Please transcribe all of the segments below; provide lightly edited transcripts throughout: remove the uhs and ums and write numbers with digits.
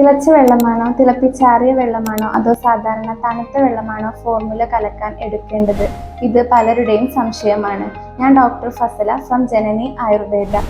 തിളച്ച വെള്ളമാണോ, തിളപ്പിച്ചാറിയ വെള്ളമാണോ, അതോ സാധാരണ തണുത്ത വെള്ളമാണോ ഫോർമുല കലക്കാൻ എടുക്കേണ്ടത്? ഇത് പലരുടെയും സംശയമാണ്. ഞാൻ doctor Fasala from Janani Ayurveda.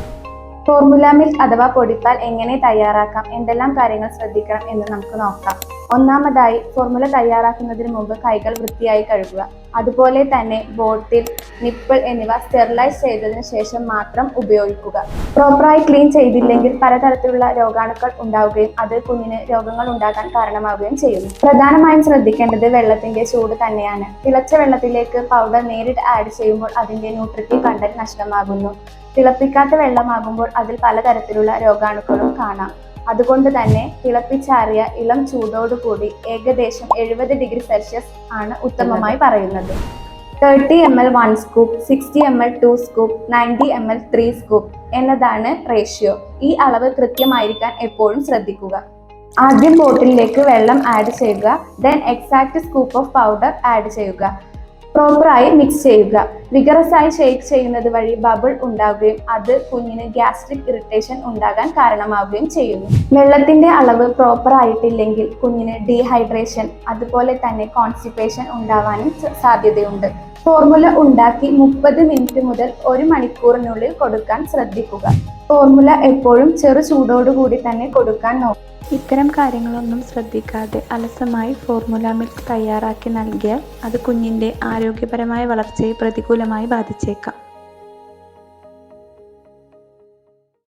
Formula milk അഥവാ പൊടിപ്പാൽ എങ്ങനെ തയ്യാറാക്കാം, എന്തെല്ലാം കാര്യങ്ങൾ ശ്രദ്ധിക്കണം എന്ന് നമുക്ക് നോക്കാം. ഒന്നാമതായി, ഫോർമുല തയ്യാറാക്കുന്നതിന് മുമ്പ് കൈകൾ വൃത്തിയായി കഴുകുക. അതുപോലെ തന്നെ ബോട്ടിൽ, നിപ്പിൾ എന്നിവ സ്റ്റെറിലൈസ് ചെയ്തതിനു ശേഷം മാത്രം ഉപയോഗിക്കുക. പ്രോപ്പറായി ക്ലീൻ ചെയ്തില്ലെങ്കിൽ പലതരത്തിലുള്ള രോഗാണുക്കൾ ഉണ്ടാവുകയും അത് കുഞ്ഞിന് രോഗങ്ങൾ ഉണ്ടാകാൻ കാരണമാവുകയും ചെയ്യുന്നു. പ്രധാനമായും ശ്രദ്ധിക്കേണ്ടത് വെള്ളത്തിന്റെ ചൂട് തന്നെയാണ്. തിളച്ച വെള്ളത്തിലേക്ക് പൗഡർ നേരിട്ട് ആഡ് ചെയ്യുമ്പോൾ അതിന്റെ ന്യൂട്രിറ്റീവ് കണ്ടന്റ് നഷ്ടമാകുന്നു. തിളപ്പിക്കാത്ത വെള്ളമാകുമ്പോൾ അതിൽ പലതരത്തിലുള്ള രോഗാണുക്കളും കാണാം. അതുകൊണ്ട് തന്നെ തിളപ്പിച്ചാറിയ ഇളം ചൂടോടുകൂടി ഏകദേശം 70 ഡിഗ്രി സെൽഷ്യസ് ആണ് ഉത്തമമായി പറയുന്നത്. 30 ml 1 scoop, 60 ml 2 scoop, 90 ml 3 scoop എന്നതാണ് റേഷ്യോ. ഈ അളവ് കൃത്യമായിരിക്കാൻ എപ്പോഴും ശ്രദ്ധിക്കുക. ആദ്യം ബോട്ടിലേക്ക് വെള്ളം ആഡ് ചെയ്യുക. Then exact scoop of powder add ചെയ്യുക. പ്രോപ്പറായി മിക്സ് ചെയ്യുക. വിഗറസായി ഷെയ്ക്ക് ചെയ്യുന്നത് വഴി ബബിൾ ഉണ്ടാവുകയും അത് കുഞ്ഞിന് ഗ്യാസ്ട്രിക് ഇറിറ്റേഷൻ ഉണ്ടാകാൻ കാരണമാവുകയും ചെയ്യുന്നു. വെള്ളത്തിന്റെ അളവ് പ്രോപ്പർ ആയിട്ടില്ലെങ്കിൽ കുഞ്ഞിന് ഡീഹൈഡ്രേഷൻ അതുപോലെ തന്നെ കോൺസ്റ്റിപ്പേഷൻ ഉണ്ടാവാനും സാധ്യതയുണ്ട്. ഫോർമുല ഉണ്ടാക്കി 30 മിനിറ്റ് മുതൽ 1 മണിക്കൂറിനുള്ളിൽ കൊടുക്കാൻ ശ്രദ്ധിക്കുക. ഫോർമുല എപ്പോഴും ചെറു ചൂടോടുകൂടി തന്നെ കൊടുക്കാൻ നോക്കുക. ഇത്തരം കാര്യങ്ങളൊന്നും ശ്രദ്ധിക്കാതെ അലസമായി ഫോർമുല മിൽക്ക് തയ്യാറാക്കി നൽകിയാൽ അത് കുഞ്ഞിൻ്റെ ആരോഗ്യപരമായ വളർച്ചയെ പ്രതികൂലമായി ബാധിച്ചേക്കാം.